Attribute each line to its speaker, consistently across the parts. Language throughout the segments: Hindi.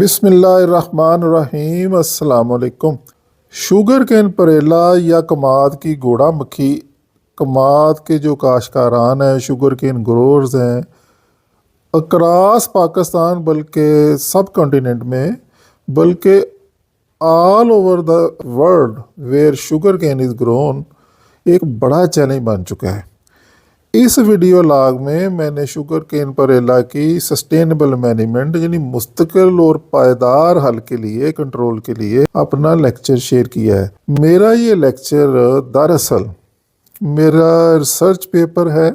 Speaker 1: बिस्मिल्लाहिर्रहमानिर्रहीम अस्सलाम वालेकुम। शुगर केन परेला या कमाद की घोड़ा मक्खी, कमाद के जो काश्तकारान हैं, शुगर केन ग्रोअर्स हैं अक्रॉस पाकिस्तान, बल्कि सब कॉन्टिनेंट में, बल्कि all over the world where sugarcane is grown, एक बड़ा चैलेंज बन चुका है। इस वीडियो लॉग में मैंने शुगर केन परेला की सस्टेनेबल मैनेजमेंट यानी मुस्तकिल और पायदार हल के लिए, कंट्रोल के लिए अपना लेक्चर शेयर किया है। मेरा ये लेक्चर दरअसल मेरा रिसर्च पेपर है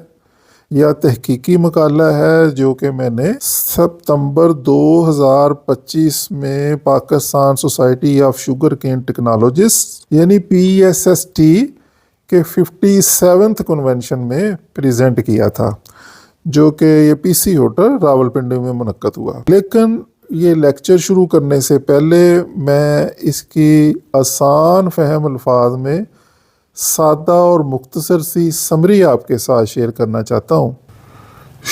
Speaker 1: या तहकीकी मकाला है जो कि मैंने सितंबर 2025 में Pakistan society of sugarcane technologist यानी PSST के 57th कन्वेंशन में प्रेजेंट किया था, जो कि ये PC होटल रावलपिंडी में मुनक्कद हुआ। लेकिन ये लेक्चर शुरू करने से पहले मैं इसकी आसान फहम अल्फाज में सादा और मुख्तसर सी समरी आपके साथ शेयर करना चाहता हूँ।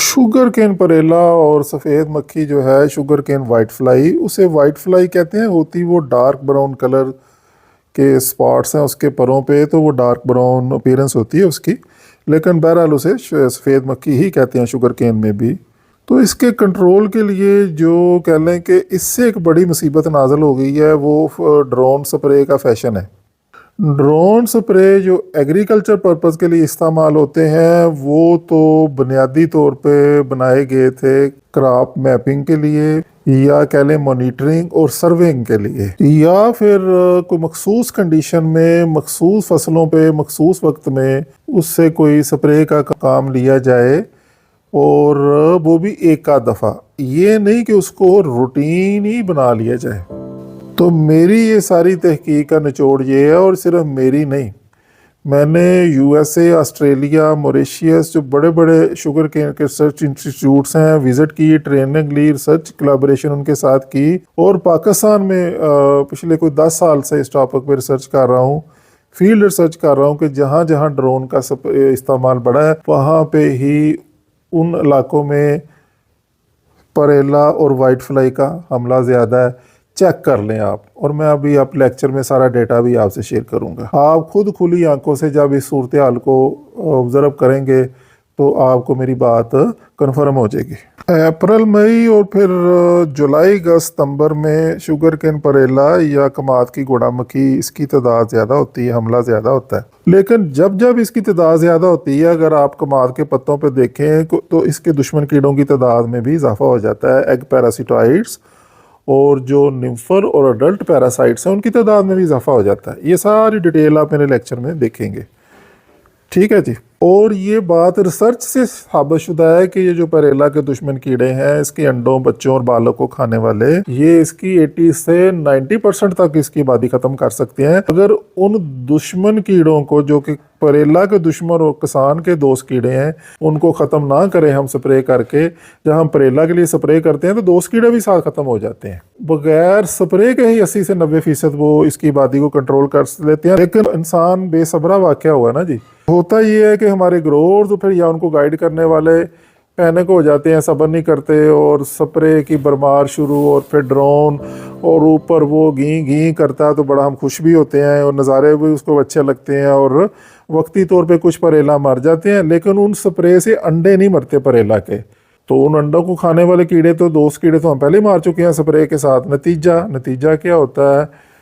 Speaker 1: शुगर केन परेला और सफ़ेद मक्खी जो है, शुगर केन वाइट फ्लाई, उसे वाइट फ्लाई कहते हैं। होती वो डार्क ब्राउन कलर के स्पॉट्स हैं उसके परों पे, तो वो डार्क ब्राउन अपीयरेंस होती है उसकी, लेकिन बहरहाल उसे सफ़ेद मक्खी ही कहते हैं शुगर केन में भी। तो इसके कंट्रोल के लिए जो कह लें कि इससे एक बड़ी मुसीबत नाज़िल हो गई है, वो ड्रोन स्प्रे का फैशन है। ड्रोन स्प्रे जो एग्रीकल्चर पर्पज़ के लिए इस्तेमाल होते हैं, वो तो बुनियादी तौर पे बनाए गए थे क्रॉप मैपिंग के लिए, या कह लें मॉनिटरिंग और सर्वेइंग के लिए, या फिर कोई मखसूस कंडीशन में, मखसूस फसलों पे मखसूस वक्त में उससे कोई स्प्रे का काम लिया जाए, और वो भी एक आध दफ़ा, ये नहीं कि उसको रूटीन ही बना लिया जाए। तो मेरी ये सारी तहकीक का निचोड़ ये है, और सिर्फ मेरी नहीं, मैंने USA, ऑस्ट्रेलिया, मॉरिशस, जो बड़े बड़े शुगर केन के रिसर्च इंस्टीट्यूट्स हैं, विज़िट की, ट्रेनिंग ली, रिसर्च कोलैबोरेशन उनके साथ की, और पाकिस्तान में पिछले कोई 10 साल से इस टॉपिक पे रिसर्च कर रहा हूँ, फील्ड रिसर्च कर रहा हूँ कि जहाँ जहाँ ड्रोन का इस्तेमाल बढ़ा है, वहाँ पे ही उन इलाकों में परेला और वाइट फ्लाई का हमला ज़्यादा है। चेक कर लें आप, और मैं अभी आप लेक्चर में सारा डेटा भी आपसे शेयर करूंगा। आप खुद खुली आंखों से जब इस सूरत हाल को ऑब्ज़र्व करेंगे तो आपको मेरी बात कंफर्म हो जाएगी। अप्रैल, मई और फिर जुलाई, अगस्त, सितंबर में शुगर केन परेला या कमाद की घोड़ा मक्खी, इसकी तादाद ज़्यादा होती है, हमला ज़्यादा होता है। लेकिन जब जब इसकी तादाद ज़्यादा होती है, अगर आप कमाद के पत्तों पर देखें तो इसके दुश्मन कीड़ों की तादाद में भी इजाफा हो जाता है। एग पैरासिटॉइड्स और जो निम्फर और अडल्ट पैरासाइट्स हैं उनकी तादाद में भी इजाफा हो जाता है। ये सारी डिटेल आप मेरे लेक्चर में देखेंगे, ठीक है जी। और ये बात रिसर्च से साबित शुदा है कि ये जो परेला के दुश्मन कीड़े हैं, इसके अंडों, बच्चों और बालों को खाने वाले, ये इसकी 80 से 90% तक इसकी आबादी ख़त्म कर सकते हैं। अगर उन दुश्मन कीड़ों को, जो कि परेला के दुश्मन और किसान के दोस्त कीड़े हैं, उनको ख़त्म ना करें हम स्प्रे करके, जब हम परेला के लिए स्प्रे करते हैं तो दोस्त कीड़े भी साथ ख़त्म हो जाते हैं। बगैर स्प्रे के ही 80 से 90% वो इसकी आबादी को कंट्रोल कर लेते हैं। लेकिन इंसान बेसब्रा वाक़या हुआ ना जी। होता ये है कि हमारे ग्रोअर्स फिर या उनको गाइड करने वाले पैनिक हो जाते हैं, सब्र नहीं करते, और स्प्रे की बरमार शुरू, और फिर ड्रोन, और ऊपर वो घी घी करता है तो बड़ा हम खुश भी होते हैं, और नज़ारे भी उसको अच्छे लगते हैं, और वक्ती तौर पे कुछ परेला मर जाते हैं। लेकिन उन स्प्रे से अंडे नहीं मरते परेला के, तो उन अंडों को खाने वाले कीड़े, तो दोस्त कीड़े तो हम पहले ही मार चुके हैं स्प्रे के साथ। नतीजा क्या होता है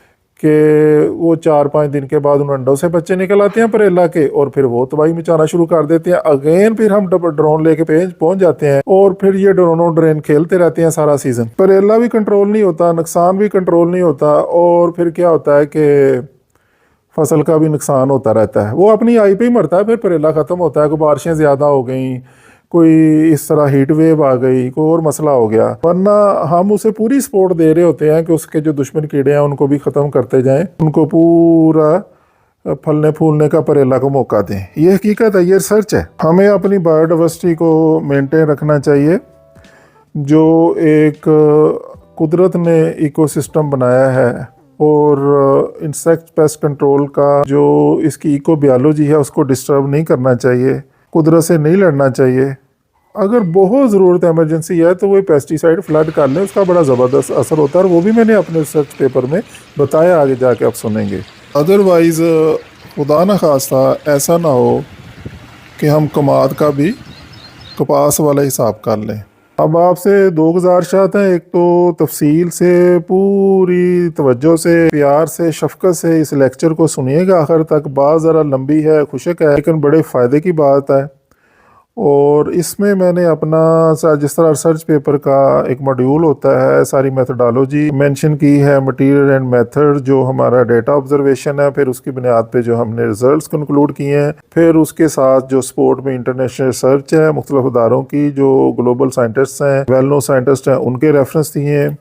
Speaker 1: कि वो 4-5 दिन के बाद उन अंडों से बच्चे निकल आते हैं परेला के, और फिर वो तबाही मचाना शुरू कर देते हैं। अगेन फिर हम ड्रोन लेके पहुंच जाते हैं, और फिर ये ड्रोनो ड्रेन खेलते रहते हैं सारा सीजन। परेला भी कंट्रोल नहीं होता, नुकसान भी कंट्रोल नहीं होता, और फिर क्या होता है कि फसल का भी नुकसान होता रहता है। वो अपनी आई पे ही मरता है, फिर परेला ख़त्म होता है। कोई बारिशें ज़्यादा हो गई, कोई इस तरह हीट वेव आ गई, कोई और मसला हो गया, वरना हम उसे पूरी सपोर्ट दे रहे होते हैं कि उसके जो दुश्मन कीड़े हैं उनको भी ख़त्म करते जाएं, उनको पूरा फलने फूलने का परेला को मौका दें। ये हकीकत है, ये रिसर्च है। हमें अपनी बायोडाइवर्सिटी को मेंटेन रखना चाहिए, जो एक कुदरत ने इकोसिस्टम बनाया है, और इंसेक्ट पेस्ट कंट्रोल का जो इसकी इको बायोलॉजी है उसको डिस्टर्ब नहीं करना चाहिए, कुदरत से नहीं लड़ना चाहिए, अगर बहुत ज़रूरत एमरजेंसी है तो वो पेस्टिसाइड फ्लड कर लें, उसका बड़ा ज़बरदस्त असर होता है, और वो भी मैंने अपने रिसर्च पेपर में बताया, आगे जाके आप सुनेंगे। अदरवाइज़ खुदा न खास्ता ऐसा ना हो कि हम कमाद का भी कपास वाला हिसाब कर लें। अब आपसे दो गुजारिशात हैं। एक तो तफसील से, पूरी तवज्जो से, प्यार से, शफकत से इस लेक्चर को सुनिएगा आखिर तक। बात ज़रा लंबी है, खुशक है, लेकिन बड़े फ़ायदे की बात है। और इसमें मैंने अपना जिस तरह रिसर्च पेपर का एक मॉड्यूल होता है, सारी मेथडोलॉजी मेंशन की है, मटेरियल एंड मेथड, जो हमारा डेटा ऑब्जर्वेशन है, फिर उसकी बुनियाद पे जो हमने रिजल्ट्स कंक्लूड किए हैं, फिर उसके साथ जो स्पोर्ट में इंटरनेशनल रिसर्च है मुख्तलिफ इदारों की, जो ग्लोबल साइंटिस्ट हैं, वेल नो साइंटिस्ट हैं, उनके रेफरेंस दिए हैं,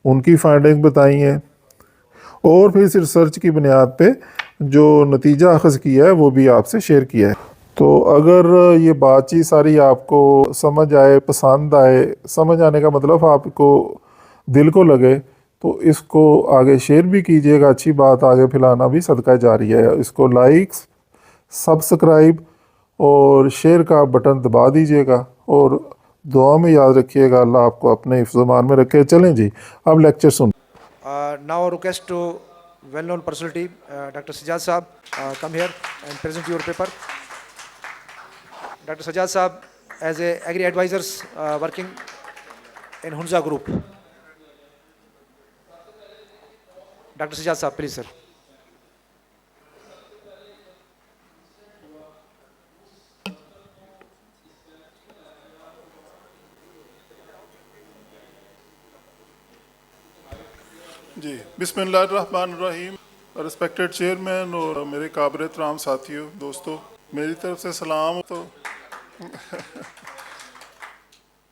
Speaker 1: उनकी फाइंडिंग बताई हैं, और फिर इस रिसर्च की बुनियाद पे जो नतीजा अखज़ किया है वो भी आपसे शेयर किया है। तो अगर ये बातचीत सारी आपको समझ आए, पसंद आए, समझ आने का मतलब आपको दिल को लगे, तो इसको आगे शेयर भी कीजिएगा। अच्छी बात आगे फैलाना भी सदका जारी है। इसको लाइक, सब्सक्राइब और शेयर का बटन दबा दीजिएगा, और दुआ में याद रखिएगा, अल्लाह आपको अपने हिफ्ज़-ओ-मान में रखे। चलें जी, अब lecture soon.
Speaker 2: Now request to well-known personality, Dr. Sajjad Saab, come here and present your paper. Dr. Sajjad Saab, as a agri advisors working in Hunza Group. Dr. Sajjad Saab, please, sir.
Speaker 1: जी, बिस्मिल्लाहिर्रहमानिर्रहीम। रिस्पेक्टेड चेयरमैन और मेरे काबिल एहतराम साथियों, दोस्तों, मेरी तरफ से सलाम। तो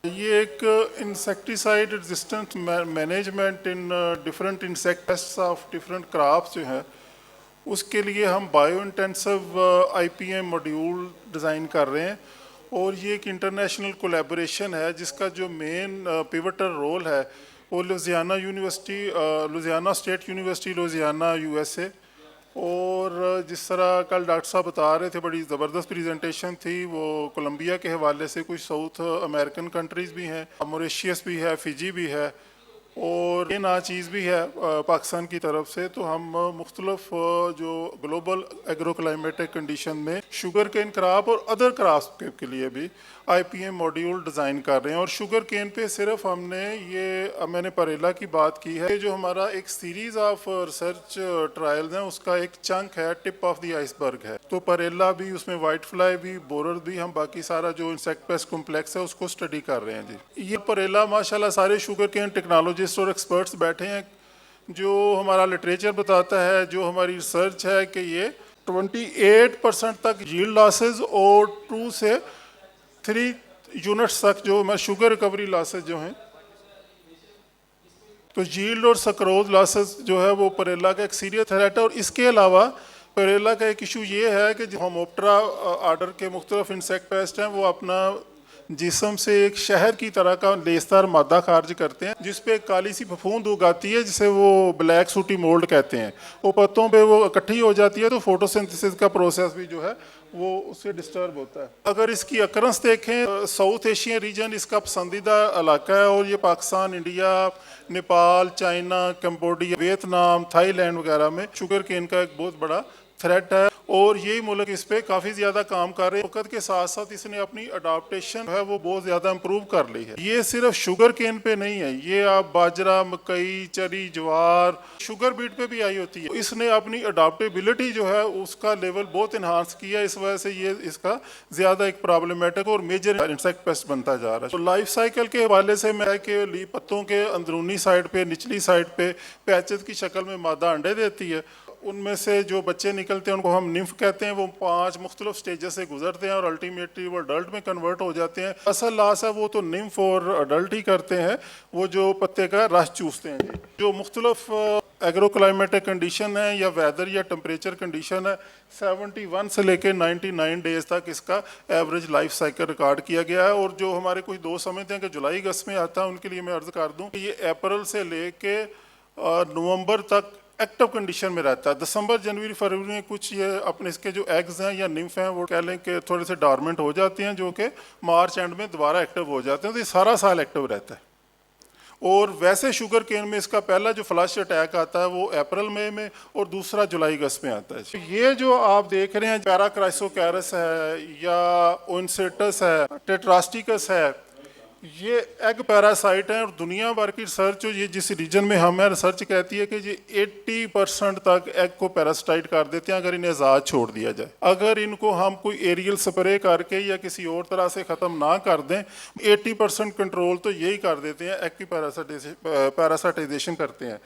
Speaker 1: ये एक insecticide resistant management in different insect pests of different crops जो है, उसके लिए हम bio intensive IPM module design कर रहे हैं। और ये एक इंटरनेशनल कोलैबोरेशन है जिसका जो मेन पिवटल रोल है वो Louisiana university, Louisiana state university Louisiana USA। और जिस तरह कल डॉक्टर साहब बता रहे थे, बड़ी ज़बरदस्त प्रेजेंटेशन थी। वो कोलंबिया के हवाले से कुछ साउथ अमेरिकन कंट्रीज़ भी हैं, मॉरिशस भी है, फिजी भी है, और ये ना चीज़ भी है पाकिस्तान की तरफ से। तो हम मुख्तलिफ जो ग्लोबल एग्रो क्लाइमेटिक कंडीशन में शुगर केन क्रॉप और अदर क्रॉप्स के लिए भी IPM मॉड्यूल डिज़ाइन कर रहे हैं। और शुगर केन पे सिर्फ हमने ये, मैंने परेला की बात की है, जो हमारा एक सीरीज़ ऑफ रिसर्च ट्रायल्स हैं, उसका एक चंक है, टिप ऑफ द आइसबर्ग है। तो परेला भी, उसमें वाइट फ्लाई भी, बोरर भी, हम बाकी सारा जो इंसेक्ट पेस्ट कॉम्प्लेक्स है उसको स्टडी कर रहे हैं जी। ये परेला माशाल्लाह सारे शुगर केन टेक्नोलॉजिस्ट और एक्सपर्ट्स बैठे हैं। जो हमारा लिटरेचर बताता है, जो हमारी रिसर्च है, कि ये 28% तक यील्ड लॉसेज और 2 से 3 यूनिट्स तक जो हमारे शुगर रिकवरी लॉसेज जो हैं, तो यील्ड और सक्रोज लॉसेज जो है वो परेला का एक सीरियस थ्रेट है। और इसके अलावा परेला का एक इशू ये है कि जो होमोप्टेरा आर्डर के मुख्तलिफ इंसेक्ट पेस्ट हैं, वो अपना जिस्म से एक शहर की तरह का लेसदार मादा खारिज करते हैं, जिस पे काली सी फफूंद उगाती है, जिसे वो ब्लैक सूटी मोल्ड कहते हैं। वो पत्तों पे वो इकट्ठी हो जाती है, तो फोटोसिंथेसिस का प्रोसेस भी जो है वो उससे डिस्टर्ब होता है। अगर इसकी अकरंस देखें, साउथ एशियन रीजन इसका पसंदीदा इलाका है, और ये Pakistan, India, Nepal, China, Cambodia, Vietnam, Thailand वगैरह में शुगर केन का एक बहुत बड़ा थ्रेट है। और यही मुल्क इस पे काफ़ी ज़्यादा काम कर रहे हैं। वक्त के साथ साथ इसने अपनी अडाप्टेशन है वो बहुत ज़्यादा इम्प्रूव कर ली है। ये सिर्फ शुगर केन पे नहीं है, ये आप बाजरा, मकई, चरी, ज्वार, शुगर बीट पे भी आई होती है। इसने अपनी अडाप्टेबिलिटी जो है उसका लेवल बहुत इन्हांस किया, इस वजह से ये इसका ज़्यादा एक प्रॉब्लमेटिक और मेजर इंसेक्ट पेस्ट बनता जा रहा है। तो लाइफ साइकिल के हवाले से मैं कि पत्तों के अंदरूनी साइड पे, निचली साइड पे पैचेस की शक्ल में मादा अंडे देती है। उनमें से जो बच्चे निकलते हैं उनको हम निम्फ कहते हैं। वो 5 मुख्तलिफ स्टेजेस से गुजरते हैं और अल्टीमेटली वो अडल्ट में कन्वर्ट हो जाते हैं। असल लाश है वो तो निम्फ और अडल्ट ही करते हैं, वो जो पत्ते का रस चूसते हैं। जो मुख्तलिफ एग्रो क्लाइमेटिक कंडीशन है या वेदर या टेम्परेचर कंडीशन है, 71 से लेके 99 डेज तक इसका एवरेज लाइफ साइकिल रिकॉर्ड किया गया है। और जो हमारे कुछ दोस्त समझते हैं कि जुलाई अगस्त में आता है, उनके लिए मैं अर्ज़ कर दूँ कि ये अप्रैल से लेके नवंबर तक
Speaker 3: एक्टिव कंडीशन में रहता है। दिसंबर जनवरी फरवरी में कुछ ये अपने इसके जो एग्स हैं या निम्फ हैं वो कह लें कि थोड़े से डॉर्मेंट हो जाते हैं, जो कि मार्च एंड में दोबारा एक्टिव हो जाते हैं। तो ये सारा साल एक्टिव रहता है। और वैसे शुगर केन में इसका पहला जो फ्लश अटैक आता है वो अप्रैल मई में और दूसरा जुलाई अगस्त में आता है। ये जो आप देख रहे हैं पैराक्राइसोकैरस है या ओनसेटस है, टेट्रास्टिकस है, ये एग पैरासाइट है। और दुनिया भर की रिसर्च ये जिस रीजन में हम है, रिसर्च कहती है कि ये 80% तक एग को पैरासाइट कर देते हैं अगर इन्हें आज़ाद छोड़ दिया जाए। अगर इनको हम कोई एरियल स्प्रे करके या किसी और तरह से ख़त्म ना कर दें, 80% कंट्रोल तो यही कर देते हैं, एग की पैरासाइटाइजेशन करते हैं।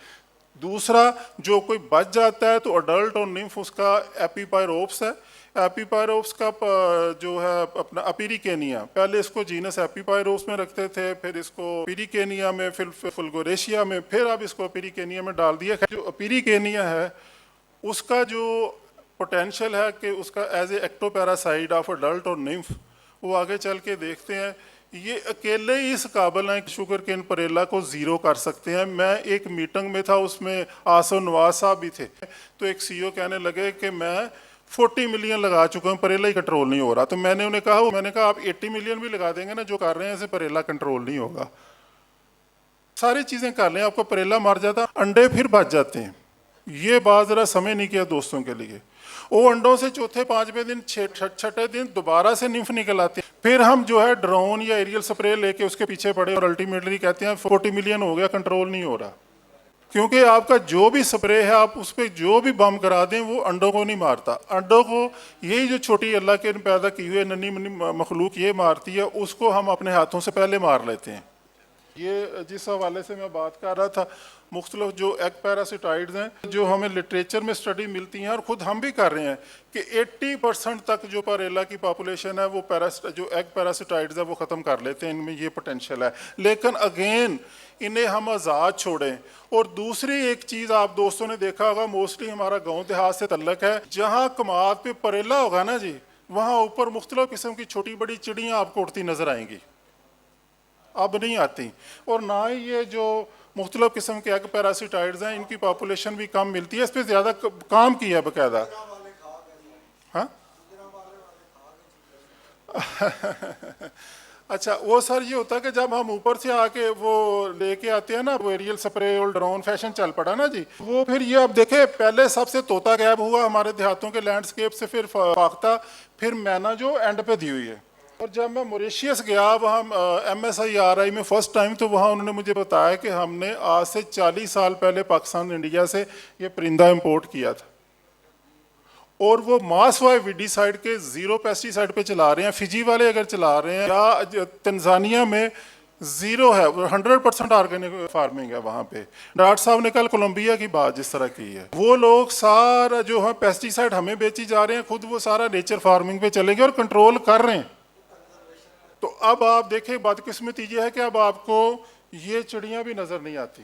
Speaker 3: दूसरा, जो कोई बच जाता है तो अडल्ट और निम्फ उसका एपीपायरोप्स है। एपीपायरोप्स का जो है अपना अपीरिकेनिया, पहले इसको जीनस एपीपायरोप्स में रखते थे, फिर इसको अपीरिकेनिया में, फिर फुलगोरेशिया में, फिर अब इसको अपीरिकेनिया में डाल दिया। जो अपीरिकेनिया है उसका जो पोटेंशियल है कि उसका as a ectoparasite of adult और निम्फ, वो आगे चल के देखते हैं। ये अकेले ही इस काबिल हैं शुगर केन परेला को ज़ीरो कर सकते हैं। मैं एक मीटिंग में था, उसमें आसो नवाज साहब भी थे, तो एक सीईओ कहने लगे कि मैं 40 मिलियन लगा चुका हूँ, परेला ही कंट्रोल नहीं हो रहा। तो मैंने उन्हें कहा आप 80 मिलियन भी लगा देंगे ना, जो कर रहे हैं ऐसे परेला कंट्रोल नहीं होगा। सारी चीज़ें कर लें, आपको परेला मर जाता, अंडे फिर बच जाते हैं। ये बात ज़रा समझ नहीं किया दोस्तों के लिए। वो अंडों से चौथे पांचवें दिन छठे दिन दोबारा से निम्फ निकल आते हैं। फिर हम जो है ड्रोन या एरियल स्प्रे लेके उसके पीछे पड़े और अल्टीमेटली कहते हैं 40 मिलियन हो गया, कंट्रोल नहीं हो रहा। क्योंकि आपका जो भी स्प्रे है, आप उस पर जो भी बम करा दें, वो अंडों को नहीं मारता। अंडों को यही जो छोटी अल्लाह के पैदा की हुई नन्ही मुन्नी मखलूक ये मारती है, उसको हम अपने हाथों से पहले मार लेते हैं। ये जिस हवाले से मैं बात कर रहा था, मुख्तलिफ जो एग पैरासिटाइड्स हैं जो हमें लिटरेचर में स्टडी मिलती हैं और ख़ुद हम भी कर रहे हैं कि 80% तक जो परेला की पॉपुलेशन है वो जो एग पैरासिटाइड्स है वो ख़त्म कर लेते हैं। इनमें ये पोटेंशियल है, लेकिन अगेन इन्हें हम आज़ाद छोड़ें। और दूसरी एक चीज़ आप दोस्तों ने देखा होगा, मोस्टली हमारा गाँव देहात से तल्लक है, जहाँ कमाद पे परेला होगा ना जी, वहाँ ऊपर मुख्तलिफ किस्म की छोटी बड़ी चिड़ियाँ आपको उड़ती नज़र आएंगी, अब नहीं आती। और ना ही ये जो मुख्तलिफ किस्म के एग पैरासिटाइड्स हैं इनकी पॉपुलेशन भी कम मिलती है। इस पर ज़्यादा काम किया है बाकायदा। हाँ अच्छा, वो सर ये होता है कि जब हम ऊपर से आके वो लेके आते हैं ना, वो एरियल स्प्रे और ड्रोन फैशन चल पड़ा ना जी, वो फिर ये अब देखे, पहले सबसे तोता गायब हुआ हमारे देहातों के लैंडस्केप से, फिर फाख्ता, फिर मैना जो एंड पे दी हुई है। और जब मैं मॉरिशस गया वहाँ MSIRI में फर्स्ट टाइम, तो वहाँ उन्होंने मुझे बताया कि हमने आज से 40 साल पहले पाकिस्तान इंडिया से ये परिंदा इंपोर्ट किया था, और वो मास वाई वीडीसाइड के 0 पेस्टिसाइड पे चला रहे हैं। फिजी वाले अगर चला रहे हैं, या तंजानिया में 0 है, 100% ऑर्गेनिक फार्मिंग है वहाँ पे। डॉक्टर साहब ने कल कोलंबिया की बात जिस तरह की है, वो लोग सारा जो है पेस्टिसाइड हमें बेची जा रहे हैं, खुद वो सारा नेचर फार्मिंग पे चलेंगे और कंट्रोल कर रहे हैं। तो अब आप देखें, बदकिस्मती ये है कि अब आपको ये चिड़ियाँ भी नज़र नहीं आती।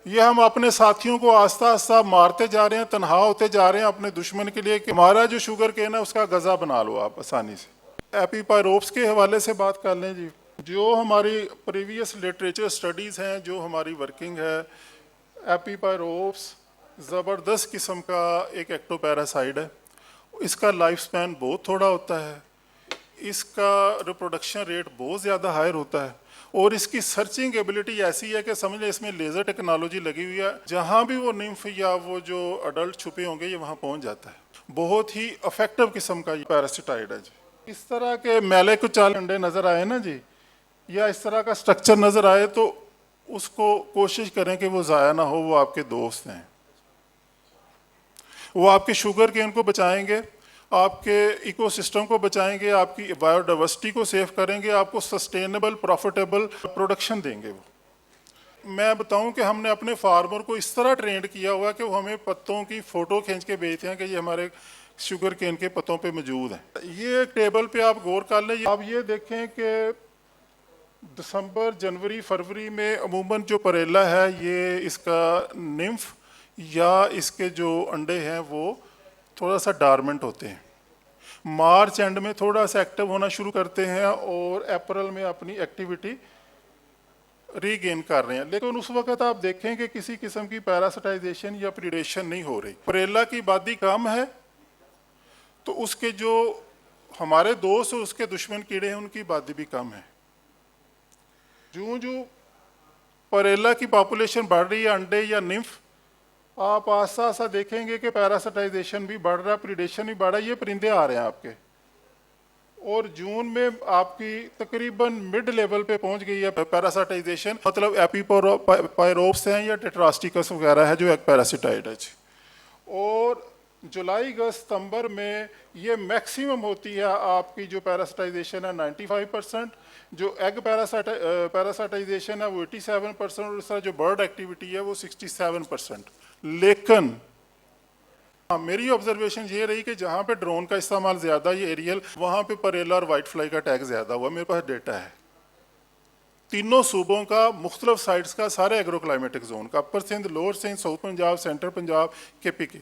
Speaker 3: ये हम अपने साथियों को आस्ता आस्ता मारते जा रहे हैं, तनहा होते जा रहे हैं अपने दुश्मन के लिए कि हमारा जो शुगर केन है उसका गज़ा बना लो आप आसानी से। एपीपायरोप्स के हवाले से बात कर लें जी, जो हमारी प्रीवियस लिटरेचर स्टडीज़ हैं, जो हमारी वर्किंग है, एपीपायरोप्स ज़बरदस्त किस्म का एक एक्टोपैरासाइड है। इसका लाइफ स्पैन बहुत थोड़ा होता है, इसका रिप्रोडक्शन रेट बहुत ज़्यादा हायर होता है, और इसकी सर्चिंग एबिलिटी ऐसी है कि समझ लें इसमें लेज़र टेक्नोलॉजी लगी हुई है, जहाँ भी वो निम्फ या वो जो अडल्ट छुपे होंगे ये वहाँ पहुँच जाता है। बहुत ही इफेक्टिव किस्म का ये पैरासिटाइड है जी। इस तरह के मैले को 4 अंडे नज़र आए ना जी, या इस तरह का स्ट्रक्चर नज़र आए, तो उसको कोशिश करें कि वो ज़ाया ना हो, वो आपके दोस्त हैं, वो आपके शुगर केन को बचाएंगे, आपके इकोसिस्टम को बचाएंगे, आपकी बायोडाइवर्सिटी को सेव करेंगे, आपको सस्टेनेबल प्रॉफिटेबल प्रोडक्शन देंगे। वो मैं बताऊं कि हमने अपने फार्मर को इस तरह ट्रेंड किया हुआ कि वो हमें पत्तों की फ़ोटो खींच के भेजते हैं कि ये हमारे शुगर केन के पत्तों पे मौजूद है। ये टेबल पे आप गौर कर लें, आप ये देखें कि दिसंबर जनवरी फरवरी में अमूमन जो परेला है ये इसका निम्फ या इसके जो अंडे हैं वो थोड़ा सा डॉर्मेंट होते हैं। मार्च एंड में थोड़ा सा एक्टिव होना शुरू करते हैं और अप्रैल में अपनी एक्टिविटी रीगेन कर रहे हैं, लेकिन उस वक्त आप देखें कि किसी किस्म की पैरासिटाइजेशन या प्रीडेशन नहीं हो रही। परेला की आबादी कम है तो उसके जो हमारे दोस्त और उसके दुश्मन कीड़े हैं उनकी आबादी भी कम है। जो जो परेला की पॉपुलेशन बढ़ रही है, अंडे या निम्फ, आप आस्ता आस्ता देखेंगे कि पैरासिटाइजेशन भी बढ़ रहा है, प्रीडेशन भी बढ़ रहा है। ये परिंदे आ रहे हैं आपके, और जून में आपकी तकरीबन मिड लेवल पे पहुंच गई है पैरासिटाइजेशन, मतलब एपीपायरोप्स हैं या टेट्रास्टिकस वगैरह है जो एक पैरासिटाइड है जी। और जुलाई अगस्त सितंबर में ये मैक्सिमम होती है आपकी जो पैरासिटाइजेशन है 95%, जो एग पैरासिटाइजेशन है वो 87%, और इस तरह जो बर्ड एक्टिविटी है वो 67%। लेकिन हाँ, मेरी ऑब्जर्वेशन ये रही कि जहाँ पे ड्रोन का इस्तेमाल ज़्यादा, ये एरियल, वहाँ पे परेला और वाइट फ्लाई का टैग ज़्यादा हुआ। मेरे पास डेटा है तीनों सूबों का, मुख्तलिफ साइट्स का, सारे एग्रो क्लाइमेटिक जोन का, upper Sindh, lower Sindh, south Punjab, central Punjab, KPK।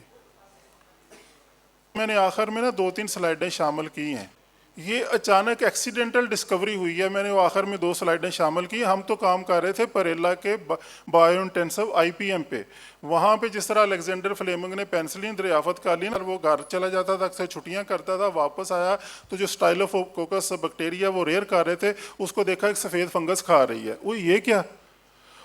Speaker 3: मैंने आखिर में ना 2-3 स्लाइडें शामिल की हैं। ये अचानक एक्सीडेंटल डिस्कवरी हुई है, मैंने वो आखिर में 2 स्लाइडें शामिल की। हम तो काम कर रहे थे परेला के बायो इंटेंसिव IPM पे। वहाँ पे जिस तरह अलेक्जेंडर फ्लेमिंग ने पेंसिलिन दरियाफत कर ली ना, वो घर चला जाता था, अक्सर छुट्टियाँ करता था, वापस आया तो जो स्टाइलोकोकस बैक्टीरिया वो रेयर कर रहे थे, उसको देखा एक सफ़ेद फंगस खा रही है। वो ये क्या,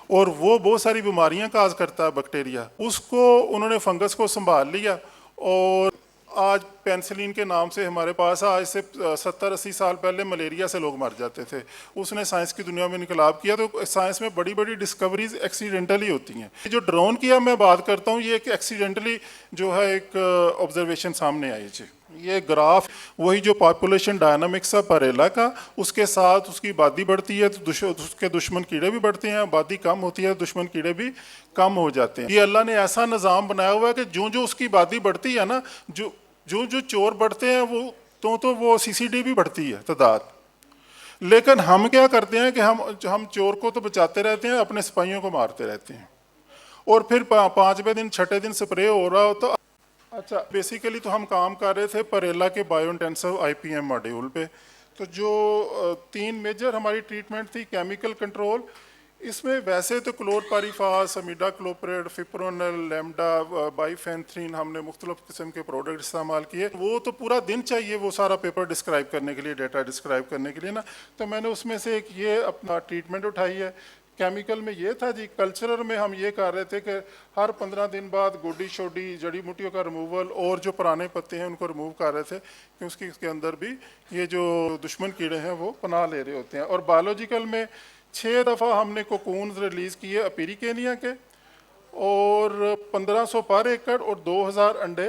Speaker 3: और वो बहुत सारी बीमारियाँ काज करता है बैक्टीरिया। उसको उन्होंने फंगस को संभाल लिया, और आज पेंसिलिन के नाम से हमारे पास, आज से 70-80 साल पहले मलेरिया से लोग मर जाते थे। उसने साइंस की दुनिया में इनकलाब किया। तो साइंस में बड़ी बड़ी डिस्कवरीज एक्सीडेंटली होती हैं। जो ड्रोन की मैं बात करता हूँ, ये एक एक्सीडेंटली जो है एक ऑब्जर्वेशन सामने आई जी। ये ग्राफ वही जो पॉपुलेशन डायनामिक्स है परेला का, उसके साथ उसकी आबादी बढ़ती है तो उसके दुश्मन कीड़े भी बढ़ते हैं, आबादी कम होती है दुश्मन कीड़े भी कम हो जाते हैं। ये अल्लाह ने ऐसा निज़ाम बनाया हुआ है कि जो जो उसकी आबादी बढ़ती है ना, जो जो जो चोर बढ़ते हैं वो तो वो CCD भी बढ़ती है तादाद। लेकिन हम क्या करते हैं कि हम चोर को तो बचाते रहते हैं, अपने सिपाहियों को मारते रहते हैं। और फिर 5वें दिन 6ठे दिन स्प्रे हो रहा हो तो अच्छा, बेसिकली तो हम काम कर रहे थे परेला के बायो इंटेंसिव IPM मॉड्यूल पे। तो जो 3 मेजर हमारी ट्रीटमेंट थी, केमिकल कंट्रोल, इसमें वैसे तो क्लोरपारीफास, अमीडाक्लोप्रिड, फिप्रोनिल, लैम्डा, बाइफेंथ्रीन, हमने मुख्तलिफ किस्म के प्रोडक्ट इस्तेमाल किए। वो तो पूरा दिन चाहिए वो सारा पेपर डिस्क्राइब करने के लिए, डाटा डिस्क्राइब करने के लिए ना, तो मैंने उसमें से एक ये अपना ट्रीटमेंट उठाई है। केमिकल में ये था जी, कल्चरल में हम ये कर रहे थे कि हर 15 दिन बाद गोडी शोडी जड़ी बूटियों का रिमूवल और जो पुराने पत्ते हैं उनको रिमूव कर रहे थे, क्योंकि उसके अंदर भी ये जो दुश्मन कीड़े हैं वो पनाह ले रहे होते हैं। और बायोलॉजिकल में 6 दफ़ा हमने कोकून्स रिलीज़ किए अपेरिकेनिया के, और 1500 पर एकड़, और 2000 अंडे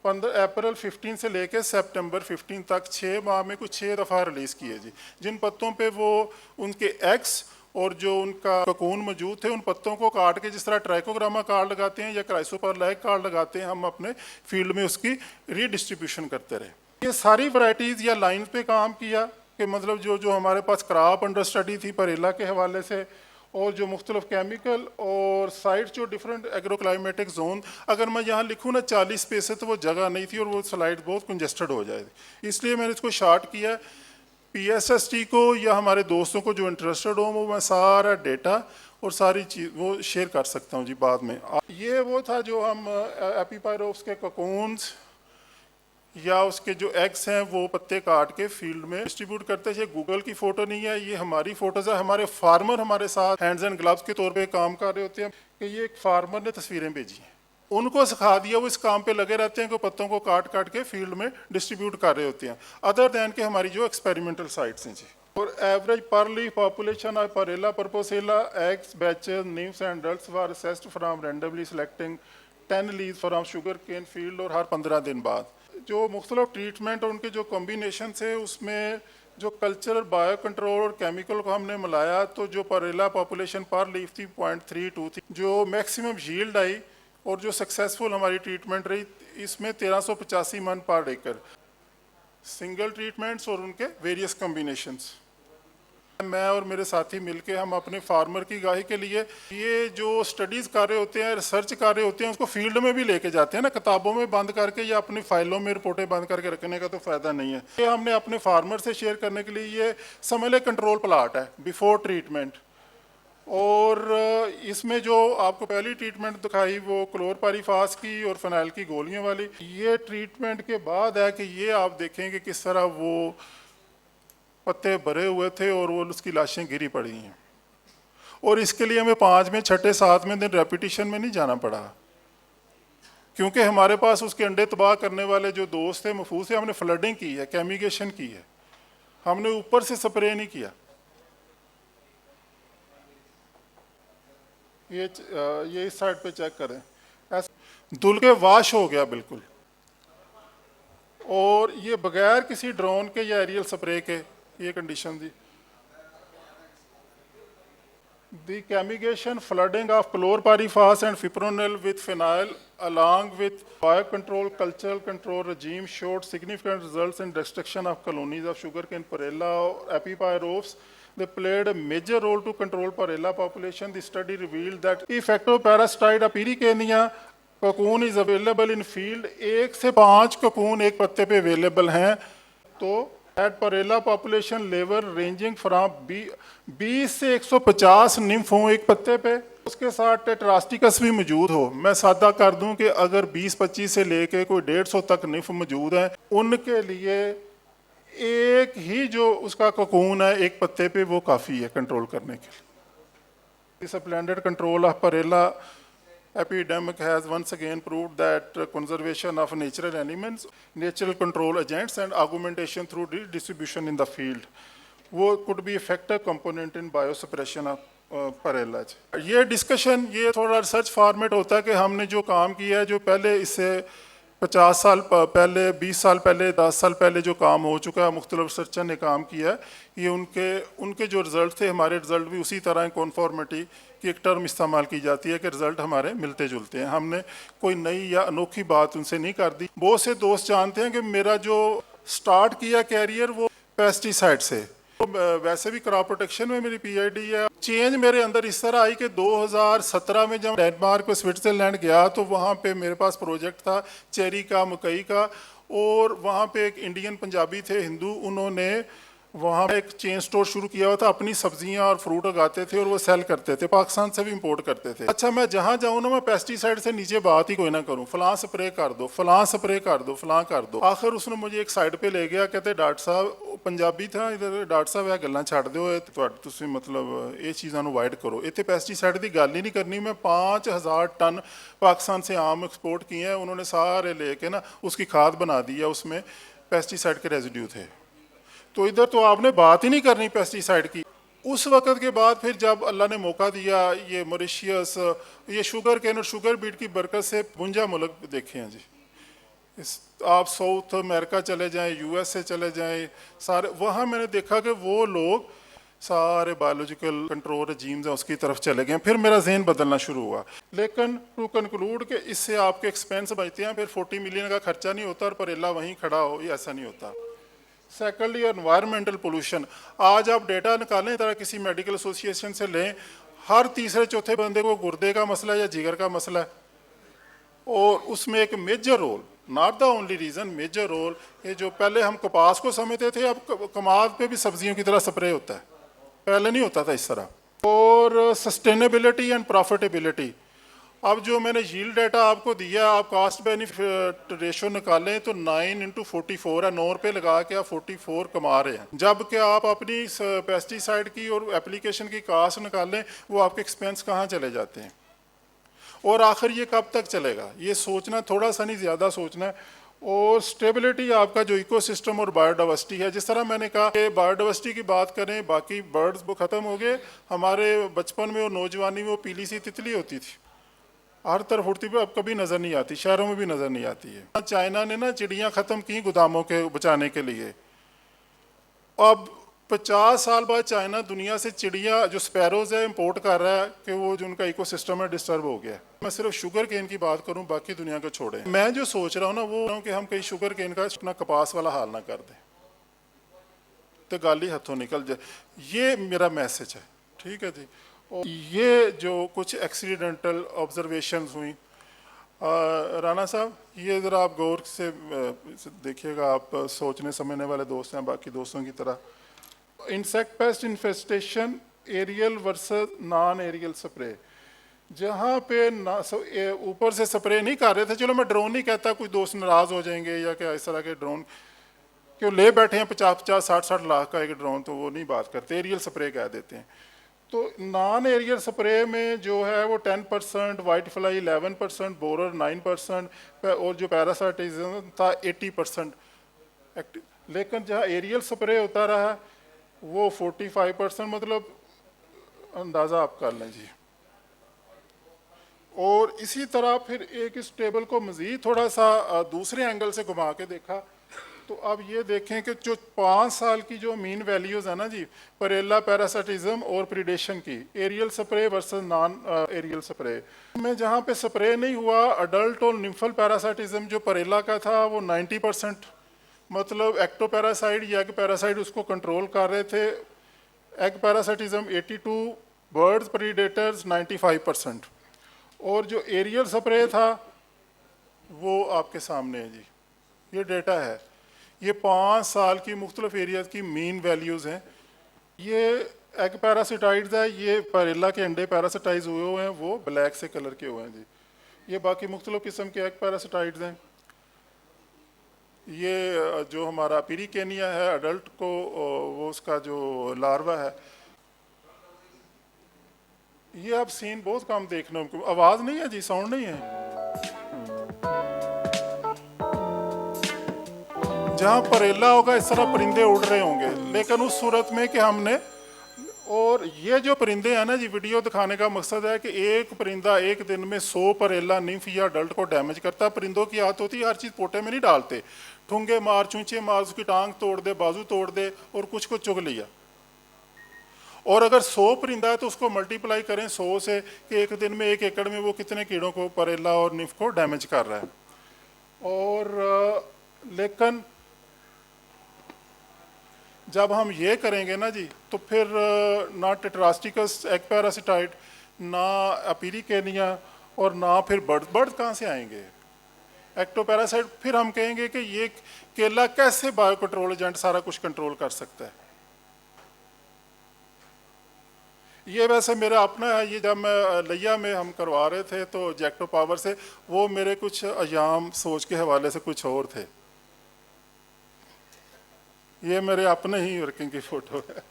Speaker 3: अप्रैल 15 से लेकर सितंबर 15 तक 6 माह में कुछ 6 दफ़ा रिलीज़ किए जी। जिन पत्तों पे वो उनके एग्स और जो उनका कोकून मौजूद थे, उन पत्तों को काट के जिस तरह ट्राइकोग्रामा कार्ड लगाते हैं या क्राइसोपरलाइक कार्ड लगाते हैं, हम अपने फील्ड में उसकी रीडिस्ट्रीब्यूशन करते रहे। ये सारी वैरायटीज़ या लाइन पे काम किया कि मतलब जो जो हमारे पास क्रॉप अंडर स्टडी थी परेला के हवाले से, और जो मुख्तलिफ केमिकल और साइट जो डिफरेंट एग्रो क्लाइमेटिक जोन, अगर मैं यहाँ लिखूँ ना 40 पे से तो वो जगह नहीं थी और वो स्लाइड बहुत कंजेस्टेड हो जाएगी, इसलिए मैंने इसको शार्ट किया। PSST को या हमारे दोस्तों को जो इंटरेस्टेड हो, वो मैं सारा डेटा और सारी चीज़ वो शेयर कर सकता हूँ जी बाद में। ये वो था जो हम एपीपायरोप्स के कोकून्स या उसके जो एग्स हैं वो पत्ते काट के फील्ड में डिस्ट्रीब्यूट करते हैं। ये गूगल की फ़ोटो नहीं है, ये हमारी फ़ोटोज़ है। हमारे फार्मर हमारे साथ हैंड्स एंड ग्लव्स के तौर पे काम कर रहे होते हैं कि ये एक फार्मर ने तस्वीरें भेजी हैं, उनको सिखा दिया, वो इस काम पे लगे रहते हैं कि पत्तों को काट काट के फील्ड में डिस्ट्रीब्यूट कर रहे होते हैं, अदर दैन के हमारी जो एक्सपेरिमेंटल साइट्स हैं जी। और एवरेज पर leaf population of pyrilla perpusilla eggs batches nymphs and adults were assessed from randomly selecting 10 leaves from sugarcane field, और हर 15 दिन बाद जो मुख्तलिफ ट्रीटमेंट और उनके जो कॉम्बिनेशन थे उसमें जो कल्चरल बायो कंट्रोल और केमिकल को हमने मिलाया, तो जो परेला पॉपुलेशन पर लीफ थी 0.32 थी, जो मैक्सिमम यील्ड आई और जो सक्सेसफुल हमारी ट्रीटमेंट रही, इसमें 1385 मन पर एकड़ सिंगल ट्रीटमेंट्स और उनके वेरियस कॉम्बिनेशंस। मैं और मेरे साथी मिलके हम अपने फार्मर की गाही के लिए ये जो स्टडीज़ कर रहे होते हैं, रिसर्च कर रहे होते हैं, उसको फील्ड में भी लेके जाते हैं ना, किताबों में बंद करके या अपनी फाइलों में रिपोर्टें बंद करके रखने का तो फ़ायदा नहीं है। ये हमने अपने फार्मर से शेयर करने के लिए, ये समझ लें कंट्रोल प्लाट है बिफोर ट्रीटमेंट, और इसमें जो आपको पहली ट्रीटमेंट दिखाई वो क्लोरपारीफास की और फिनाइल की गोलियों वाली, ये ट्रीटमेंट के बाद है कि ये आप देखेंगे किस तरह वो पत्ते भरे हुए थे और वो उसकी लाशें गिरी पड़ी हैं। और इसके लिए हमें 5वें, 6ठे, 7वें दिन रेपिटिशन में नहीं जाना पड़ा, क्योंकि हमारे पास उसके अंडे तबाह करने वाले जो दोस्त थे, महफूज थे। हमने फ्लडिंग की है, कैमिगेशन की है, हमने ऊपर से स्प्रे नहीं किया। ये इस साइड पे चेक करें, ऐसे धुल के वाश हो गया बिल्कुल, और ये बगैर किसी ड्रोन के या एरियल स्प्रे के ये कंडीशन थी। The camigation flooding of chlorpyrifos and fipronil with phenyl along with biocontrol cultural control regime showed significant results in destruction of colonies of sugarcane parrella or epipyrophs. They played a major role to control parrella population. The study revealed that effectoparasite Apiricania cocoon is available in field. 1 से 5 cocoon एक पत्ते पे available हैं, तो at parrella population level ranging from 20 से 150 निम्फ हो एक पत्ते पे, उसके साथ टेट्रास्टिकस भी मौजूद हो। मैं सादा कर दूं कि अगर 20-25 से लेके कोई 150 तक निम्फ मौजूद है, उनके लिए एक ही जो उसका कोकून है एक पत्ते पे वो काफ़ी है कंट्रोल करने के लिए। Splendid control of parrella epidemic has once again proved that conservation of natural elements, natural control agents and augmentation through distribution in the field, वो could be effective component in biosuppression of parrella। ये डिस्कशन, ये थोड़ा रिसर्च फॉर्मेट होता है कि हमने जो काम किया है, जो पहले इससे 50 साल पहले, 20 साल पहले, 10 साल पहले जो काम हो चुका है, मुख्तलिफ रिसर्चर ने काम किया है, ये उनके जो रिज़ल्ट थे, हमारे रिज़ल्ट भी उसी तरह कॉन्फॉर्मिटी की एक टर्म इस्तेमाल की जाती है कि रिज़ल्ट हमारे मिलते जुलते हैं। हमने कोई नई या अनोखी बात उनसे नहीं कर दी। बहुत से दोस्त जानते हैं कि मेरा जो स्टार्ट किया कैरियर वो पेस्टिसाइड से, तो वैसे भी क्रॉप प्रोटेक्शन में मेरी PhD है। चेंज मेरे अंदर इस तरह आई कि 2017 में जब डेनमार्क और स्विट्ज़रलैंड गया तो वहाँ पे मेरे पास प्रोजेक्ट था चेरी का, मकई का, और वहाँ पे एक इंडियन पंजाबी थे, हिंदू, उन्होंने वहाँ एक चेन स्टोर शुरू किया हुआ था, अपनी सब्जियां और फ्रूट उगाते थे और वो सेल करते थे, पाकिस्तान से भी इंपोर्ट करते थे। अच्छा, मैं जहाँ जाऊँ ना, मैं पेस्टिसाइड से नीचे बात ही कोई ना करूँ, फलां स्प्रे कर दो, फलां स्प्रे कर दो, फलां कर दो। आखिर उसने मुझे एक साइड पे ले गया, कहते डॉक्टर साहब, पंजाबी था इधर, डॉक्टर साहब ਇਹ ਗੱਲਾਂ ਛੱਡ ਦਿਓ, ਤੁਸੀਂ मतलब ਇਹ ਚੀਜ਼ਾਂ ਨੂੰ ਅਵਾਇਡ करो। ਇੱਥੇ पेस्टिसाइड की गल ही नहीं करनी। मैं 5000 टन पाकिस्तान से आम एक्सपोर्ट किए हैं, उन्होंने सारे लेके ना उसकी खाद बना दी है, उसमें पेस्टिसाइड के रेजिड्यू थे। तो इधर तो आपने बात ही नहीं करनी पेस्टिसाइड की। उस वक़्त के बाद फिर जब अल्लाह ने मौका दिया, ये मॉरिशस, ये शुगर केन और शुगर बीट की बरकत से 52 मुल्क देखे हैं जी। आप साउथ अमेरिका चले जाएं, US से चले जाएं, सारे वहाँ मैंने देखा कि वो लोग सारे बायोलॉजिकल कंट्रोल रजीम्स हैं उसकी तरफ चले गए। फिर मेरा जहन बदलना शुरू हुआ। लेकिन टू कंक्लूड कि इससे आपके एक्सपेंस बचते हैं, फिर 40 मिलियन का खर्चा नहीं होता और परेला वहीं खड़ा हो, ये ऐसा नहीं होता। Secondly, environmental pollution. आज आप डेटा निकालें, तरह किसी मेडिकल एसोसिएशन से लें, हर तीसरे चौथे बंदे को गुर्दे का मसला या जिगर का मसला है, और उसमें एक major role, not the only reason, major role, ये जो पहले हम कपास को समझते थे, अब कमाद पे भी सब्जियों की तरह स्प्रे होता है, पहले नहीं होता था इस तरह। और सस्टेनेबिलिटी एंड प्रॉफिटेबिलिटी। अब जो मैंने यील्ड डाटा आपको दिया, आप कास्ट बेनिफिट रेशो निकालें तो 9/44 है, 9 रुपये लगा के आप 44 कमा रहे हैं। जबकि आप अपनी पेस्टिसाइड की और एप्लीकेशन की कास्ट निकालें, वो आपके एक्सपेंस कहाँ चले जाते हैं। और आखिर ये कब तक चलेगा, ये सोचना, थोड़ा सा नहीं ज़्यादा सोचना है। और स्टेबिलिटी, आपका जो इकोसिस्टम और बायोडाइवर्सिटी है, जिस तरह मैंने कहा कि बायोडाइवर्सिटी की बात करें, बाकी बर्ड्स वो ख़त्म हो गए। हमारे बचपन में और नौजवानी में वो पीली सी तितली होती थी, हर तरफ उड़ती हुई, अब कभी नज़र नहीं आती, शहरों में भी नज़र नहीं आती है। चाइना ने ना चिड़ियाँ ख़त्म की गोदामों के बचाने के लिए। अब 50 साल बाद चाइना दुनिया से चिड़िया जो स्पैरोज है इंपोर्ट कर रहा है कि वो जो उनका इकोसिस्टम है डिस्टर्ब हो गया। मैं सिर्फ शुगर केन की बात करूं, बाकी दुनिया को छोड़ें। मैं जो सोच रहा हूँ ना वो कि हम कहीं शुगर केन का अपना कपास वाला हाल ना कर दें, तो गाली हाथों निकल जाए। ये मेरा मैसेज है, ठीक है जी। और ये जो कुछ एक्सीडेंटल ऑब्जर्वेशंस हुई, राना साहब ये ज़रा आप गौर से देखिएगा, आप सोचने समझने वाले दोस्त हैं बाकी दोस्तों की तरह। Insect pest infestation aerial versus non aerial spray. जहाँ पे ऊपर से स्प्रे नहीं कर रहे थे, चलो मैं ड्रोन नहीं कहता, कुछ दोस्त नाराज हो जाएंगे या क्या इस तरह के ड्रोन क्यों ले बैठे हैं 50-50 60-60 लाख का एक ड्रोन, तो वो नहीं बात करते, एरियल स्प्रे कह देते हैं। तो नॉन एरियल स्प्रे में जो है वो 10%, वाइट फ्लाई 11%, बोरर 9% और जो पैरासाइटिज्म था 80% एक्टिव। लेकिन जहाँ एरियल स्प्रे होता रहा वो 45%, मतलब अंदाज़ा आप कर लें जी। और इसी तरह फिर एक इस टेबल को मज़ीद थोड़ा सा दूसरे एंगल से घुमा के देखा, तो अब ये देखें कि जो 5 साल की जो मीन वैल्यूज़ है ना जी, परेला, पैरासाइटिज्म और प्रीडेशन की, aerial spray versus non aerial spray में, जहाँ पे स्प्रे नहीं हुआ, अडल्ट और निम्फल पैरासाइटिज्म जो परेला का था वो 90%, मतलब एक्टोपैरासाइड या एग पैरासाइड उसको कंट्रोल कर रहे थे। एग पैरासाइटिज्म 82, बर्ड्स प्रीडेटर्स 95%, और जो एरियल स्प्रे था वो आपके सामने है जी, ये डेटा है। ये 5 साल की मुख्तलिफ एरियाज की मीन वैल्यूज़ हैं। ये एग पैरासिटाइड्स है, ये परेला के अंडे पैरासिटाइज हुए हैं, वो ब्लैक से कलर के हुए हैं जी। ये बाकी मुख्तलिफ किस्म के एग पैरासिटाइड्स हैं। ये जो हमारा पिरिकेनिया है अडल्ट को, वो उसका जो लार्वा है। ये अब सीन बहुत कम देखने को, आवाज़ नहीं है जी, साउंड नहीं है। जहाँ परेला होगा इस तरह परिंदे उड़ रहे होंगे, लेकिन उस सूरत में कि हमने, और ये जो परिंदे हैं ना जी, वीडियो दिखाने का मकसद है कि एक परिंदा एक दिन में 100 परेला, निम्फ या अडल्ट को डैमेज करता है। परिंदों की आदत होती है हर चीज़ पोटे में नहीं डालते, ठुंगे मार, चूंचे मार, उसकी टांग तोड़ दे, बाजू तोड़ दे और कुछ को चुग लिया। और अगर 100 परिंदा है तो उसको मल्टीप्लाई करें 100 से कि एक दिन में 1 एकड़ में वो कितने कीड़ों को, परेला और निम्फ को डैमेज कर रहा है। और लेकिन जब हम ये करेंगे ना जी, तो फिर ना टेट्रास्टिकस एग पैरासिटाइड, ना अपीरिकेनिया, और ना फिर बर्ड कहाँ से आएंगे, एक्टोपैरासाइट। फिर हम कहेंगे कि ये केला कैसे बायो कंट्रोल एजेंट सारा कुछ कंट्रोल कर सकता है। ये वैसे मेरा अपना है, ये जब मैं लिया में हम करवा रहे थे तो जेक्टो पावर से, वो मेरे कुछ अयाम सोच के हवाले से कुछ और थे। ये मेरे अपने ही वर्किंग की फ़ोटो है।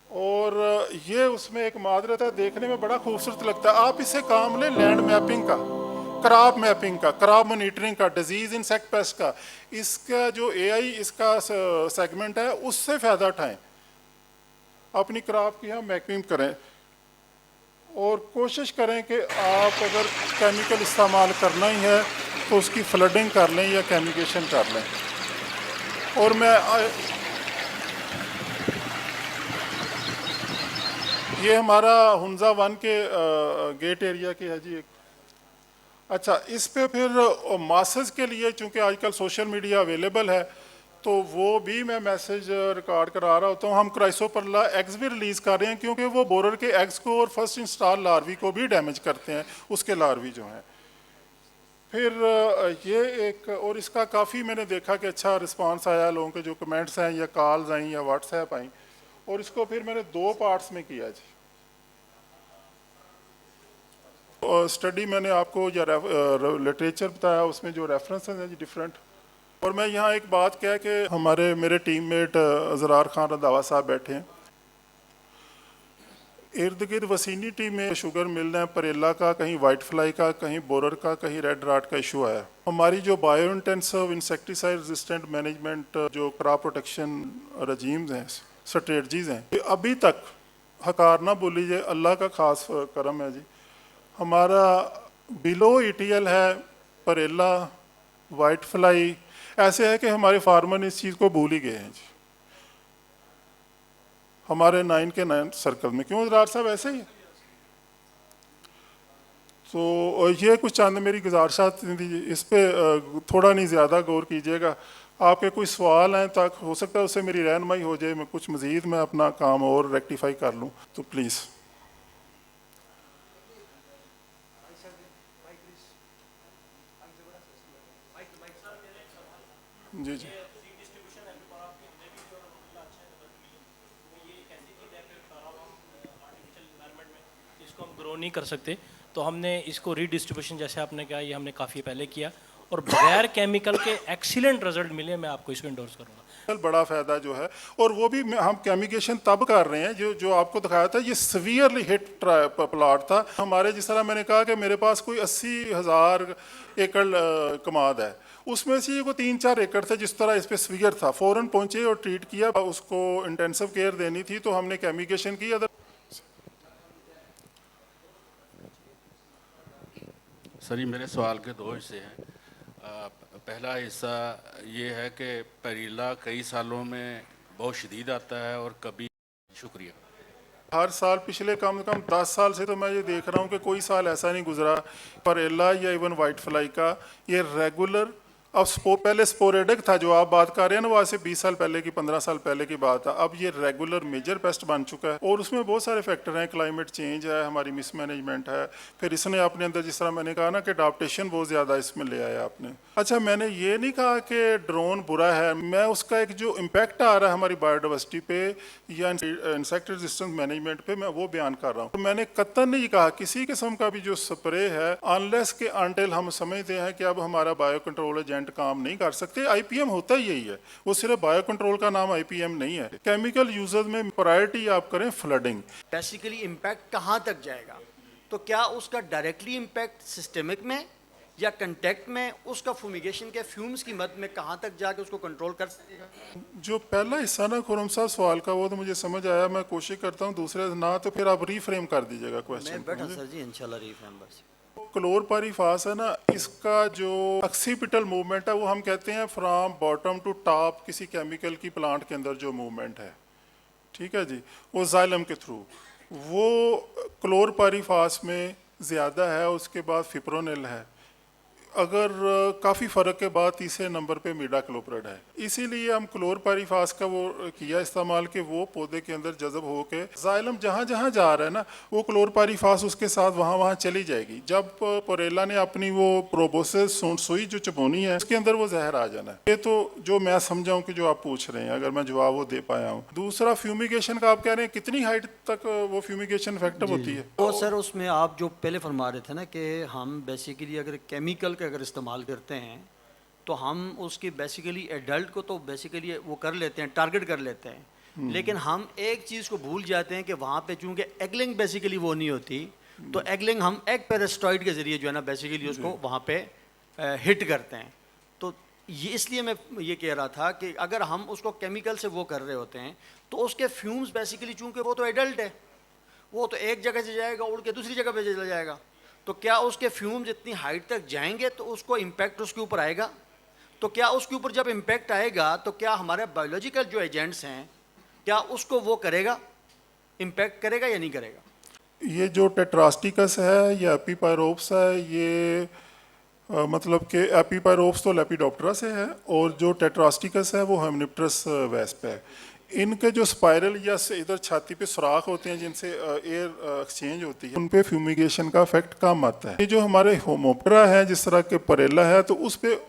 Speaker 3: और ये उसमें एक मादरत है, देखने में बड़ा खूबसूरत लगता है। आप इसे काम लें लैंड मैपिंग का, क्रॉप मैपिंग का, क्रॉप मॉनिटरिंग का, डिजीज़ इंसेक्ट पेस्ट का। इसका जो एआई इसका सेगमेंट है उससे फ़ायदा उठाएं, अपनी क्रॉप की हम मैपिंग करें और कोशिश करें कि आप अगर केमिकल इस्तेमाल करना ही है तो उसकी फ्लडिंग कर लें या कैमिगेशन कर लें। और मैं ये हमारा हुंजा 1 के गेट एरिया के है जी एक। अच्छा, इस पे फिर मासेस के लिए चूँकि आजकल सोशल मीडिया अवेलेबल है, तो वो भी मैं मैसेज रिकॉर्ड करा रहा होता हूँ। हम क्राइसोपरला एग्स भी रिलीज़ कर रहे हैं, क्योंकि वो बोरर के एग्स को और फर्स्ट इंस्टॉल लार्वी को भी डैमेज करते हैं, उसके लार्वी जो हैं। फिर ये एक, और इसका काफ़ी मैंने देखा कि अच्छा रिस्पांस आया, लोगों के जो कमेंट्स हैं या कॉल्स आई या व्हाट्सएप आई, और इसको फिर मैंने 2 पार्ट्स में किया जी। और स्टडी मैंने आपको या लिटरेचर बताया, उसमें जो रेफरेंसेस हैं जी डिफरेंट। और मैं यहाँ एक बात कह के, मेरे टीममेट ज़रार खान रंधावा साहब बैठे हैं, इर्द गिर्द वसीनिटी में शुगर मिल रहे हैं, परेला का, कहीं वाइट फ्लाई का, कहीं बोरर का, कहीं रेड राट का इशू आया। हमारी जो bio intensive insecticide resistant management जो क्रॉप प्रोटेक्शन रजीम्स हैं, स्ट्रेटजीज़ हैं, ये अभी तक हकार ना बोलीजिए, अल्लाह का ख़ास करम है जी। हमारा बिलो ईटीएल है, परेला, वाइट फ्लाई, ऐसे है कि हमारे फार्मर इस चीज़ को भूल ही गए हैं जी, हमारे 9 के 9 सर्कल में। क्यों ज़रार साहब ऐसे ही? तो ये कुछ चंद मेरी गुजारिशात थी, इस पे थोड़ा नहीं ज़्यादा गौर कीजिएगा। आपके कोई सवाल हैं तक हो सकता है उससे मेरी रहनुमाई हो जाए, मैं कुछ मज़ीद मैं अपना काम और रेक्टिफाई कर लूँ, तो प्लीज़। Ji ji.
Speaker 4: ग्रो नहीं कर सकते, तो हमने इसको रीडिस्ट्रीब्यूशन जैसे आपने कहा ये हमने काफ़ी पहले किया और बगैर केमिकल के एक्सीलेंट रिजल्ट मिले। मैं आपको इसको इंडोर्स करूँगा।
Speaker 3: बड़ा फायदा जो है, और वो भी हम केमिकेशन तब कर रहे हैं जो जो आपको दिखाया था, ये सीवियरली हिट प्लॉट था हमारे। जिस तरह मैंने कहा कि मेरे पास कोई 80,000 एकड़ कमाद है, उसमें से ये को 3-4 एकड़ थे जिस तरह इस पे सीवियर था, फौरन पहुंचे और ट्रीट किया, उसको इंटेंसिव केयर देनी थी तो हमने केमिकेशन की। अदर
Speaker 5: सर जी, मेरे सवाल के दो हिस्से हैं। पहला हिस्सा ये है कि परीला कई सालों में बहुत शदीद आता है और कभी। शुक्रिया।
Speaker 3: हर साल पिछले कम से कम 10 साल से तो मैं ये देख रहा हूँ कि कोई साल ऐसा नहीं गुजरा परेला या इवन वाइट फ्लाई का ये रेगुलर। अब पहले स्पोरेडिक था जो आप बात कर रहे हैं ना, वो आज से 20 साल पहले की 15 साल पहले की बात है। अब ये रेगुलर मेजर पेस्ट बन चुका है और उसमें बहुत सारे फैक्टर हैं। क्लाइमेट चेंज है, हमारी मिसमैनेजमेंट है, फिर इसने अपने अंदर जिस तरह मैंने कहा ना कि अडाप्टेशन बहुत ज़्यादा इसमें ले आया आपने। अच्छा, मैंने ये नहीं कहा कि ड्रोन बुरा है, मैं उसका एक जो इम्पैक्ट आ रहा है हमारी बायोडाइवर्सिटी पे या इंसेक्ट रेजिस्टेंस मैनेजमेंट पे, मैं वो बयान कर रहा हूँ। तो मैंने कतई नहीं कहा किसी किस्म का भी जो स्प्रे है, अनलेस के अनटिल हम समझते हैं कि अब हमारा बायो कंट्रोल एजेंट काम नहीं कर सकते। आईपीएम होता ही यही है, वो सिर्फ बायो कंट्रोल का नाम आईपीएम नहीं है। केमिकल यूजर्स में प्रायोरिटी आप करें फ्लडिंग।
Speaker 6: बेसिकली इम्पैक्ट कहाँ तक जाएगा? तो क्या उसका डायरेक्टली इम्पैक्ट सिस्टमिक में या कंटेक्ट में, उसका फुमिगेशन के फ्यूम्स की मद में कहाँ तक जाके उसको कंट्रोल कर सकेगा?
Speaker 3: जो पहला हिस्सा ना खुरम साहब सवाल का, वो तो मुझे समझ आया, मैं कोशिश करता हूँ दूसरे ना तो फिर आप रीफ्रेम कर दीजिएगा
Speaker 6: मैं
Speaker 3: क्वेश्चन।
Speaker 6: बैठा सर जी, इंशाल्लाह रीफ्रेम बस।
Speaker 3: क्लोरपाइरीफास है ना, इसका जो ऑक्सीपिटल मूवमेंट है वो हम कहते हैं फ्रॉम बॉटम टू टॉप किसी केमिकल की प्लांट के अंदर जो मूवमेंट है, ठीक है जी, वो जाइलम के थ्रू, वो क्लोरपाइरीफास में ज़्यादा है। उसके बाद फिप्रोनिल है। अगर काफ़ी फ़र्क के बाद तीसरे नंबर पे मीडाक्लोप्रिड है। इसीलिए हम क्लोरपाइरीफास का वो किया इस्तेमाल कि वो पौधे के अंदर जज़ब हो के जाइलम जहाँ जहाँ जा रहा है ना, वो क्लोरपाइरीफास उसके साथ वहाँ वहाँ चली जाएगी। जब पोरेला ने अपनी वो प्रोबोसिस सुई जो चबोनी है, उसके अंदर वो जहर आ जाना है। ये तो जो मैं समझाऊँ कि जो आप पूछ रहे हैं, अगर मैं जवाब वो दे पाया हूँ। दूसरा फ्यूमिगेशन का आप कह रहे हैं कितनी हाइट तक वो फ्यूमिगेशन इफेक्टिव होती है?
Speaker 6: तो सर उसमें आप जो पहले फरमा रहे थे ना कि हम बेसिकली अगर केमिकल का अगर इस्तेमाल करते हैं तो हम उसकी बेसिकली एडल्ट को तो बेसिकली वो कर लेते हैं, टारगेट कर लेते हैं, लेकिन हम एक चीज़ को भूल जाते हैं कि वहाँ पे चूँकि एगलिंग बेसिकली वो नहीं होती, तो एगलिंग हम एग पेरास्टॉइड के ज़रिए जो है ना बेसिकली उसको वहाँ पे हिट करते हैं। तो ये इसलिए मैं ये कह रहा था कि अगर हम उसको केमिकल से वो कर रहे होते हैं तो उसके फ्यूम्स बेसिकली चूँकि वो तो एडल्ट है, वो तो एक जगह से जाएगा उड़ के दूसरी जगह पे चला जाएगा, तो क्या उसके फ्यूम्स इतनी हाइट तक जाएंगे तो उसको इम्पैक्ट उसके ऊपर आएगा? तो क्या उसके ऊपर जब इम्पैक्ट आएगा तो क्या हमारे बायोलॉजिकल जो एजेंट्स हैं क्या उसको वो करेगा, इम्पैक्ट करेगा या नहीं करेगा?
Speaker 3: ये जो टेट्रास्टिकस है या एपीपायरोप्स है, ये मतलब कि एपीपायरोप्स तो लेपिडोप्टेरा से है और जो टेट्रास्टिकस है वो हेमनिप्टेरस वेस्प है। इनके जो स्पाइरल या इधर छाती पे सुराख होते हैं जिनसे एयर एक्सचेंज होती है, उन पे फ्यूमिगेशन का इफेक्ट कम आता है। ये जो हमारे होमोप्टेरा है जिस तरह के परेला है, तो उस पे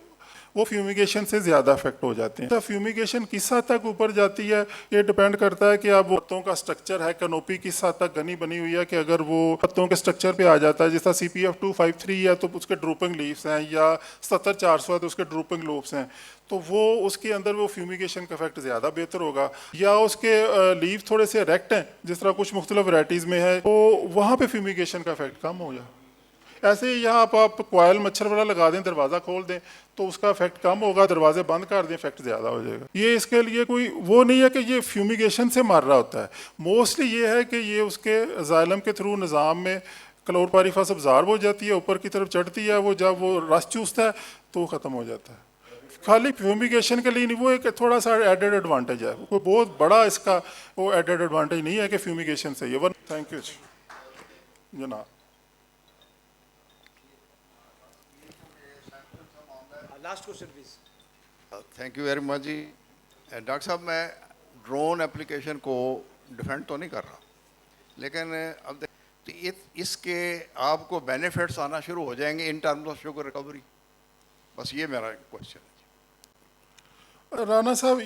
Speaker 3: वो फ्यूमिगेशन से ज़्यादा इफेक्ट हो जाते हैं। तो फ्यूमिगेशन किस हद तक ऊपर जाती है ये डिपेंड करता है कि आप वो पत्तों का स्ट्रक्चर है, कैनोपी किस हद तक घनी बनी हुई है, कि अगर वो पत्तों के स्ट्रक्चर पे आ जाता है, जैसा CPF 253 है तो उसके ड्रूपिंग लीव्स हैं, या 70-400 है तो उसके ड्रूपिंग लोब्स हैं, तो वो उसके अंदर वो फ्यूमिगेशन का इफेक्ट ज़्यादा बेहतर होगा। या उसके लीव थोड़े से रेक्ट हैं जिस तरह कुछ मुख्तलिफ वैराइटीज़ में है, तो वहाँ पर फ्यूमिगेशन का इफेक्ट कम हो जाए। ऐसे ही यहाँ आप कोयल मच्छर वाला लगा दें, दरवाज़ा खोल दें तो उसका इफेक्ट कम होगा, दरवाजे बंद कर दें इफेक्ट ज़्यादा हो जाएगा। ये इसके लिए कोई वो नहीं है कि ये फ्यूमिगेशन से मार रहा होता है, मोस्टली ये है कि ये उसके जाइलम के थ्रू निज़ाम में क्लोरपाइरीफास अब्ज़ॉर्ब हो जाती है, ऊपर की तरफ चढ़ती है, वो जब वो रस चूसता है तो ख़त्म हो जाता है। खाली फ्यूमिगेशन के लिए नहीं, वो एक थोड़ा सा एडेड एडवांटेज है, कोई बहुत बड़ा इसका वो एडेड एडवांटेज नहीं है कि फ्यूमिगेशन से ये। थैंक यू जनाब।
Speaker 2: Last question please.
Speaker 7: Thank you very much जी। डॉक्टर साहब, मैं ड्रोन एप्लीकेशन को डिफेंड तो नहीं कर रहा, लेकिन अब तो इसके आपको बेनिफिट्स आना शुरू हो जाएंगे in terms of sugar recovery, बस ये मेरा क्वेश्चन है।
Speaker 3: राना साहब,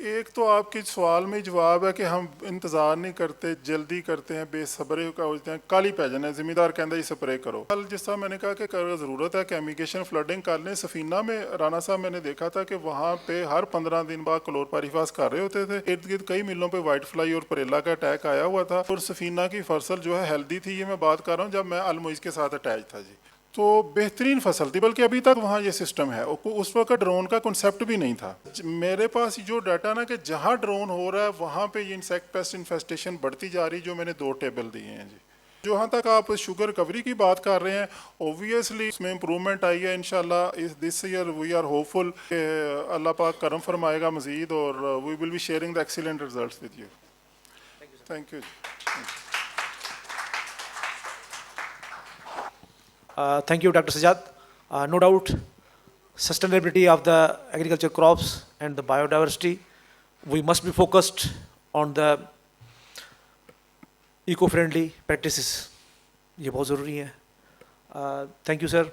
Speaker 3: एक तो आपके सवाल में जवाब है कि हम इंतज़ार नहीं करते, जल्दी करते हैं, बेसब्रे का होते हैं, काली पै जाने जिम्मेदार कहता जी स्प्रे करो। कल जिस तरह मैंने कहा कि ज़रूरत है कैमिगेशन फ्लडिंग कर लें, सफीना में राना साहब मैंने देखा था कि वहाँ पे हर 15 दिन बाद क्लोरपाइरीफास कर रहे होते थे। इर्द गिर्द कई मिलों पे वाइट फ्लाई और परेला का अटैक आया हुआ था और सफीना की फसल जो है हेल्दी थी। ये मैं बात कर रहा हूँ जब मैं अलमुइज़ के साथ अटैच था जी, तो बेहतरीन फसल थी, बल्कि अभी तक वहाँ ये सिस्टम है। उस वक्त ड्रोन का कॉन्सेप्ट भी नहीं था। मेरे पास जो डाटा ना कि जहाँ ड्रोन हो रहा है वहाँ पे ये इंसेक्ट पेस्ट इन्फेस्टेशन बढ़ती जा रही, जो मैंने 2 टेबल दिए हैं जी। जहाँ तक आप शुगर रिकवरी की बात कर रहे हैं, ओबियसली इसमें इम्प्रूवमेंट आई है इंशाल्लाह। इस this year we are hopeful कि अल्लाह पाक करम फरमाएगा मज़ीद और we will be sharing the excellent results with you. Thank you.
Speaker 2: Thank you, Dr. Sajjad. No doubt, sustainability of the agriculture crops and the biodiversity, we must be focused on the eco-friendly practices. ये बहुत ज़रूरी है. Thank you, sir.